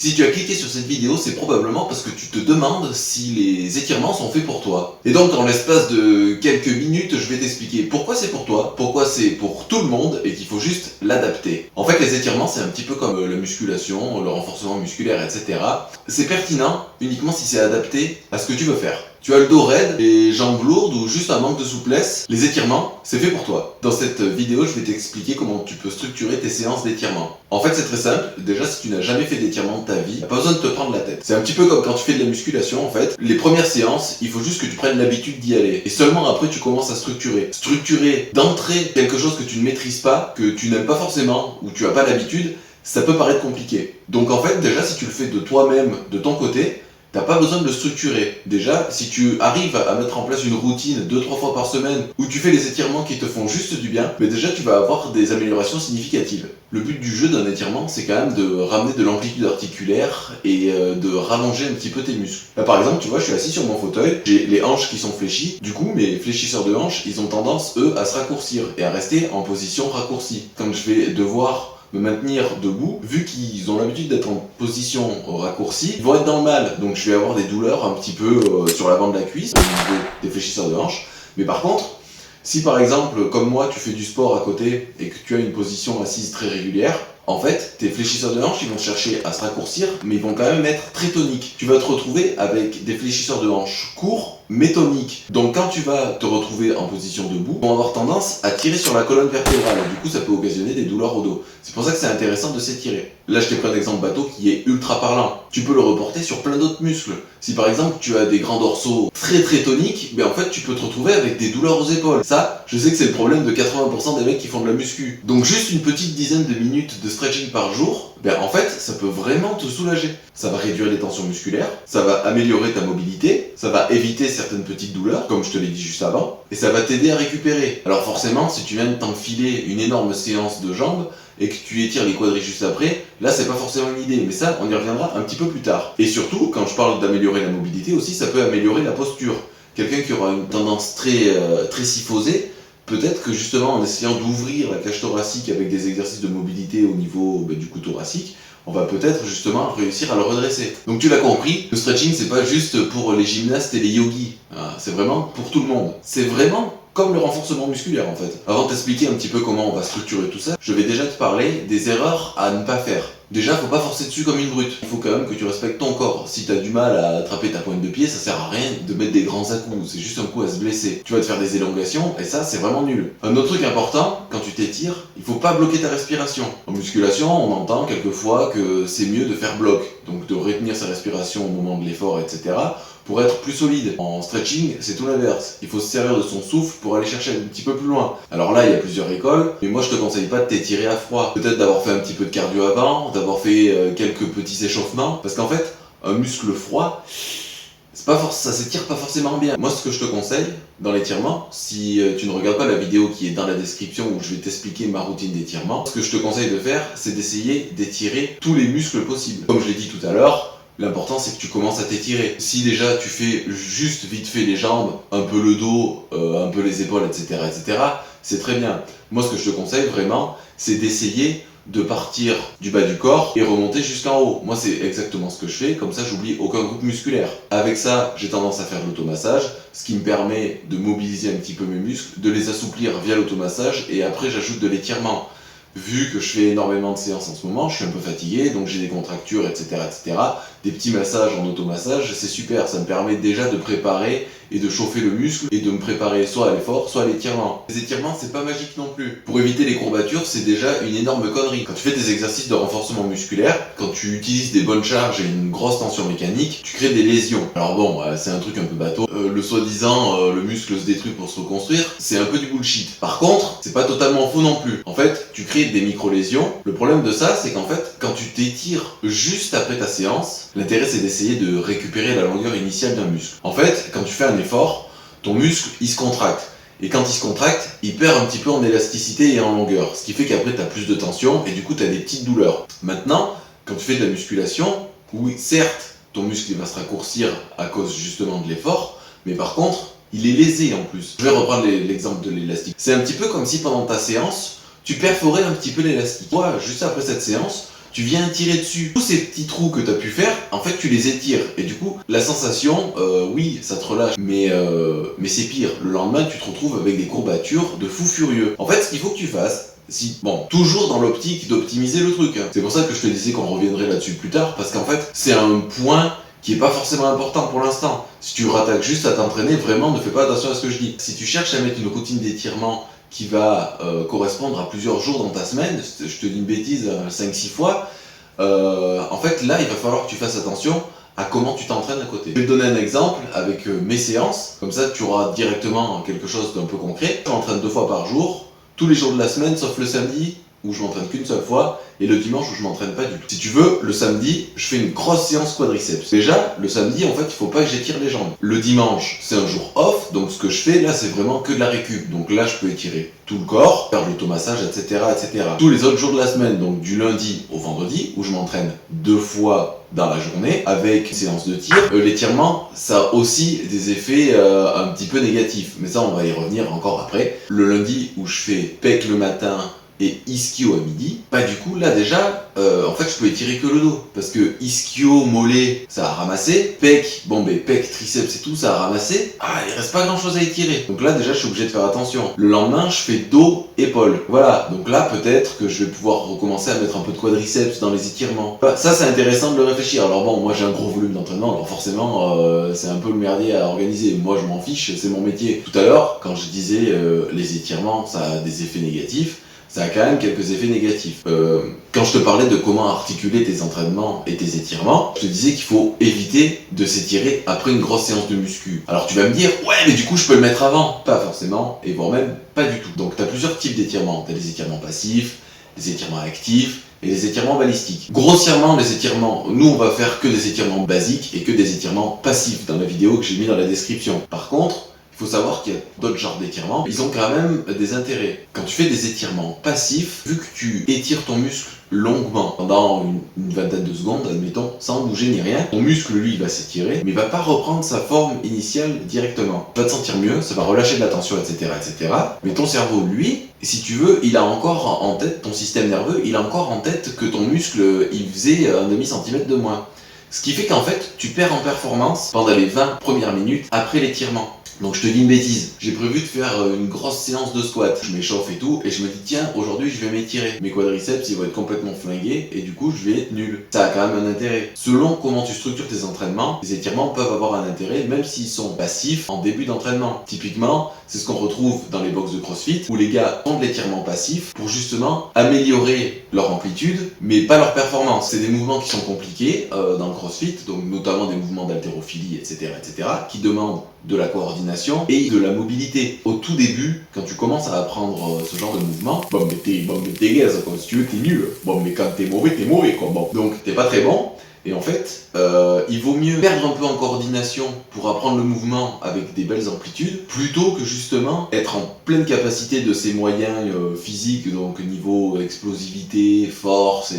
Si tu as cliqué sur cette vidéo, c'est probablement parce que tu te demandes si les étirements sont faits pour toi. Et donc, en l'espace de quelques minutes, je vais t'expliquer pourquoi c'est pour toi, pourquoi c'est pour tout le monde et qu'il faut juste l'adapter. En fait, les étirements, c'est un petit peu comme la musculation, le renforcement musculaire, etc. C'est pertinent uniquement si c'est adapté à ce que tu veux faire. Tu as le dos raide, les jambes lourdes ou juste un manque de souplesse, les étirements, c'est fait pour toi. Dans cette vidéo, je vais t'expliquer comment tu peux structurer tes séances d'étirement. En fait, c'est très simple. Déjà, si tu n'as jamais fait d'étirement de ta vie, pas besoin de te prendre la tête. C'est un petit peu comme quand tu fais de la musculation, en fait. Les premières séances, il faut juste que tu prennes l'habitude d'y aller. Et seulement après, tu commences à structurer. Structurer d'entrée quelque chose que tu ne maîtrises pas, que tu n'aimes pas forcément, ou tu n'as pas l'habitude, ça peut paraître compliqué. Donc en fait, déjà, si tu le fais de toi-même, de ton côté, t'as pas besoin de le structurer. Déjà, si tu arrives à mettre en place une routine 2-3 fois par semaine où tu fais les étirements qui te font juste du bien, mais déjà tu vas avoir des améliorations significatives. Le but du jeu d'un étirement, c'est quand même de ramener de l'amplitude articulaire et de rallonger un petit peu tes muscles. Là par exemple, tu vois, je suis assis sur mon fauteuil, j'ai les hanches qui sont fléchies. Du coup, mes fléchisseurs de hanches, ils ont tendance, eux, à se raccourcir et à rester en position raccourcie. Quand je vais devoir me maintenir debout, vu qu'ils ont l'habitude d'être en position raccourcie, ils vont être dans le mal, donc je vais avoir des douleurs un petit peu sur l'avant de la cuisse, au niveau des fléchisseurs de hanche. Mais par contre, si par exemple, comme moi, tu fais du sport à côté et que tu as une position assise très régulière, en fait, tes fléchisseurs de hanche, ils vont chercher à se raccourcir, mais ils vont quand même être très toniques. Tu vas te retrouver avec des fléchisseurs de hanche courts, mais toniques. Donc quand tu vas te retrouver en position debout, ils vont avoir tendance à tirer sur la colonne vertébrale. Du coup, ça peut occasionner des douleurs au dos. C'est pour ça que c'est intéressant de s'étirer. Là, je t'ai pris un exemple bateau qui est ultra parlant. Tu peux le reporter sur plein d'autres muscles. Si par exemple, tu as des grands dorsaux très très toniques, ben en fait, tu peux te retrouver avec des douleurs aux épaules. Ça, je sais que c'est le problème de 80% des mecs qui font de la muscu. Donc juste une petite dizaine de minutes de stretching par jour, ben en fait, ça peut vraiment te soulager. Ça va réduire les tensions musculaires, ça va améliorer ta mobilité, ça va éviter certaines petites douleurs, comme je te l'ai dit juste avant, et ça va t'aider à récupérer. Alors forcément, si tu viens de t'enfiler une énorme séance de jambes, et que tu étires les quadris juste après, là c'est pas forcément une idée, mais ça on y reviendra un petit peu plus tard. Et surtout, quand je parle d'améliorer la mobilité aussi, ça peut améliorer la posture. Quelqu'un qui aura une tendance très syphosée, peut-être que justement en essayant d'ouvrir la cage thoracique avec des exercices de mobilité au niveau du cou thoracique, on va peut-être justement réussir à le redresser. Donc tu l'as compris, le stretching c'est pas juste pour les gymnastes et les yogis, c'est vraiment pour tout le monde. C'est vraiment comme le renforcement musculaire en fait. Avant de t'expliquer un petit peu comment on va structurer tout ça, je vais déjà te parler des erreurs à ne pas faire. Déjà, faut pas forcer dessus comme une brute. Il faut quand même que tu respectes ton corps. Si t'as du mal à attraper ta pointe de pied, ça sert à rien de mettre des grands à-coups. C'est juste un coup à se blesser. Tu vas te faire des élongations et ça, c'est vraiment nul. Un autre truc important, quand tu t'étires, il faut pas bloquer ta respiration. En musculation, on entend quelquefois que c'est mieux de faire bloc. Donc de retenir sa respiration au moment de l'effort, etc. pour être plus solide. En stretching, c'est tout l'inverse. Il faut se servir de son souffle pour aller chercher un petit peu plus loin. Alors là, il y a plusieurs écoles, mais moi je te conseille pas de t'étirer à froid. Peut-être d'avoir fait un petit peu de cardio avant, d'avoir fait quelques petits échauffements, parce qu'en fait, un muscle froid, ça s'étire pas forcément bien. Moi, ce que je te conseille dans l'étirement, si tu ne regardes pas la vidéo qui est dans la description où je vais t'expliquer ma routine d'étirement, ce que je te conseille de faire, c'est d'essayer d'étirer tous les muscles possibles. Comme je l'ai dit tout à l'heure, l'important c'est que tu commences à t'étirer. Si déjà tu fais juste vite fait les jambes, un peu le dos, un peu les épaules, etc., c'est très bien. Moi, ce que je te conseille vraiment, c'est d'essayer de partir du bas du corps et remonter jusqu'en haut. Moi, c'est exactement ce que je fais, comme ça j'oublie aucun groupe musculaire. Avec ça, j'ai tendance à faire l'automassage, ce qui me permet de mobiliser un petit peu mes muscles, de les assouplir via l'automassage, et après j'ajoute de l'étirement. Vu que je fais énormément de séances en ce moment, je suis un peu fatigué, donc j'ai des contractures, etc. Des petits massages en automassage, c'est super, ça me permet déjà de préparer et de chauffer le muscle et de me préparer soit à l'effort, soit à l'étirement. Les étirements, c'est pas magique non plus. Pour éviter les courbatures, c'est déjà une énorme connerie. Quand tu fais des exercices de renforcement musculaire, quand tu utilises des bonnes charges et une grosse tension mécanique, tu crées des lésions. Alors bon, c'est un truc un peu bateau. Le soi-disant, le muscle se détruit pour se reconstruire, c'est un peu du bullshit. Par contre, c'est pas totalement faux non plus. En fait, tu crées des micro-lésions. Le problème de ça, c'est qu'en fait, quand tu t'étires juste après ta séance, l'intérêt c'est d'essayer de récupérer la longueur initiale d'un muscle. En fait, quand tu fais un effort, ton muscle, il se contracte. Et quand il se contracte, il perd un petit peu en élasticité et en longueur. Ce qui fait qu'après, tu as plus de tension et du coup, tu as des petites douleurs. Maintenant, quand tu fais de la musculation, oui, certes, ton muscle il va se raccourcir à cause justement de l'effort, mais par contre, il est lésé en plus. Je vais reprendre l'exemple de l'élastique. C'est un petit peu comme si pendant ta séance, tu perforais un petit peu l'élastique. Toi, juste après cette séance, tu viens tirer dessus. Tous ces petits trous que tu as pu faire, en fait tu les étires. Et du coup, la sensation, oui, ça te relâche, mais c'est pire. Le lendemain, tu te retrouves avec des courbatures de fou furieux. En fait, ce qu'il faut que tu fasses, bon, toujours dans l'optique d'optimiser le truc. Hein. C'est pour ça que je te disais qu'on reviendrait là-dessus plus tard, parce qu'en fait, c'est un point qui est pas forcément important pour l'instant. Si tu rattaques juste à t'entraîner, vraiment, ne fais pas attention à ce que je dis. Si tu cherches à mettre une routine d'étirement qui va correspondre à plusieurs jours dans ta semaine, je te dis une bêtise, 5-6 fois, en fait, là, il va falloir que tu fasses attention à comment tu t'entraînes à côté. Je vais te donner un exemple avec mes séances, comme ça tu auras directement quelque chose d'un peu concret. Je m'entraîne 2 fois par jour, tous les jours de la semaine, sauf le samedi, où je m'entraîne qu'une seule fois, et le dimanche où je m'entraîne pas du tout. Si tu veux, le samedi, je fais une grosse séance quadriceps. Déjà, le samedi, en fait, il faut pas que j'étire les jambes. Le dimanche, c'est un jour off, donc ce que je fais là, c'est vraiment que de la récup. Donc là, je peux étirer tout le corps, faire de l'automassage, etc., etc. Tous les autres jours de la semaine, donc du lundi au vendredi, où je m'entraîne 2 fois dans la journée, avec une séance de tir. L'étirement, ça a aussi des effets un petit peu négatifs, mais ça, on va y revenir encore après. Le lundi, où je fais pec le matin, et ischio à midi, bah du coup là déjà, en fait je peux étirer que le dos, parce que ischio, mollet, ça a ramassé, pec, bon ben pec, triceps et tout, ça a ramassé, il reste pas grand chose à étirer, donc là déjà je suis obligé de faire attention. Le lendemain je fais dos, épaule, voilà, donc là peut-être que je vais pouvoir recommencer à mettre un peu de quadriceps dans les étirements. Bah, ça c'est intéressant de le réfléchir, alors bon moi j'ai un gros volume d'entraînement, alors forcément c'est un peu le merdier à organiser, moi je m'en fiche, c'est mon métier. Tout à l'heure, quand je disais les étirements ça a des effets négatifs, ça a quand même quelques effets négatifs. Quand je te parlais de comment articuler tes entraînements et tes étirements, je te disais qu'il faut éviter de s'étirer après une grosse séance de muscu. Alors tu vas me dire, ouais mais du coup je peux le mettre avant. Pas forcément, et voire même pas du tout. Donc tu as plusieurs types d'étirements. Tu as les étirements passifs, les étirements actifs, et les étirements balistiques. Grossièrement, les étirements, nous on va faire que des étirements basiques et que des étirements passifs dans la vidéo que j'ai mis dans la description. Par contre, il faut savoir qu'il y a d'autres genres d'étirements, ils ont quand même des intérêts. Quand tu fais des étirements passifs, vu que tu étires ton muscle longuement pendant une vingtaine de secondes, admettons, sans bouger ni rien, ton muscle lui il va s'étirer, mais il va pas reprendre sa forme initiale directement. Tu vas te sentir mieux, ça va relâcher de la tension, etc., etc. Mais ton cerveau, lui, si tu veux, il a encore en tête, ton système nerveux, il a encore en tête que ton muscle, il faisait un demi-centimètre de moins. Ce qui fait qu'en fait, tu perds en performance pendant les 20 premières minutes après l'étirement. Donc je te dis une bêtise, j'ai prévu de faire une grosse séance de squat, je m'échauffe et tout, et je me dis tiens, aujourd'hui je vais m'étirer. Mes quadriceps ils vont être complètement flingués, et du coup je vais être nul. Ça a quand même un intérêt. Selon comment tu structures tes entraînements, les étirements peuvent avoir un intérêt, même s'ils sont passifs en début d'entraînement. Typiquement, c'est ce qu'on retrouve dans les box de CrossFit, où les gars font de l'étirement passif pour justement améliorer leur amplitude, mais pas leur performance. C'est des mouvements qui sont compliqués dans le CrossFit, donc notamment des mouvements d'haltérophilie, etc., qui demandent de la coordination et de la mobilité. Au tout début, quand tu commences à apprendre ce genre de mouvement, bon mais t'es gaze, quoi. Si tu veux t'es nul, bon mais quand t'es mauvais quoi. Bon. Donc t'es pas très bon, et en fait, il vaut mieux perdre un peu en coordination pour apprendre le mouvement avec des belles amplitudes, plutôt que justement être en pleine capacité de ses moyens physiques, donc niveau explosivité, force,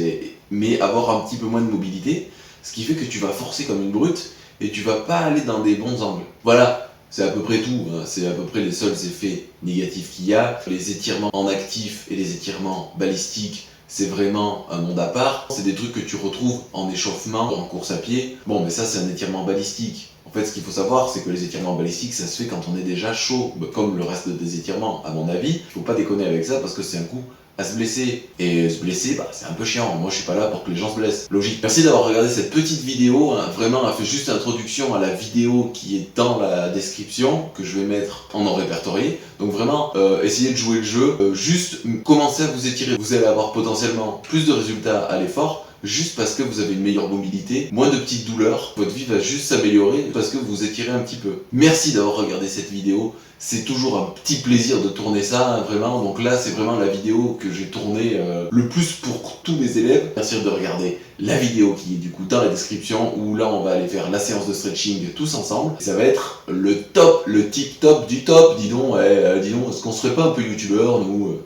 mais avoir un petit peu moins de mobilité, ce qui fait que tu vas forcer comme une brute, et tu vas pas aller dans des bons angles. Voilà, c'est à peu près tout, hein. C'est à peu près les seuls effets négatifs qu'il y a. Les étirements en actif et les étirements balistiques, c'est vraiment un monde à part. C'est des trucs que tu retrouves en échauffement, en course à pied. Bon, mais ça c'est un étirement balistique. En fait, ce qu'il faut savoir, c'est que les étirements balistiques, ça se fait quand on est déjà chaud, comme le reste des étirements, à mon avis. Il faut pas déconner avec ça parce que c'est un coup à se blesser. Et se blesser, c'est un peu chiant. Moi, je suis pas là pour que les gens se blessent. Logique. Merci d'avoir regardé cette petite vidéo. Hein. Vraiment, elle fait juste introduction à la vidéo qui est dans la description, que je vais mettre en non répertorié. Donc vraiment, essayez de jouer le jeu. Juste commencez à vous étirer. Vous allez avoir potentiellement plus de résultats à l'effort, juste parce que vous avez une meilleure mobilité, moins de petites douleurs, votre vie va juste s'améliorer parce que vous étirez un petit peu. Merci d'avoir regardé cette vidéo, c'est toujours un petit plaisir de tourner ça, hein, vraiment, donc là c'est vraiment la vidéo que j'ai tournée le plus pour tous mes élèves. Merci de regarder la vidéo qui est du coup dans la description, où là on va aller faire la séance de stretching tous ensemble. Ça va être le top, le tip top du top, dis donc, est-ce qu'on serait pas un peu youtubeur nous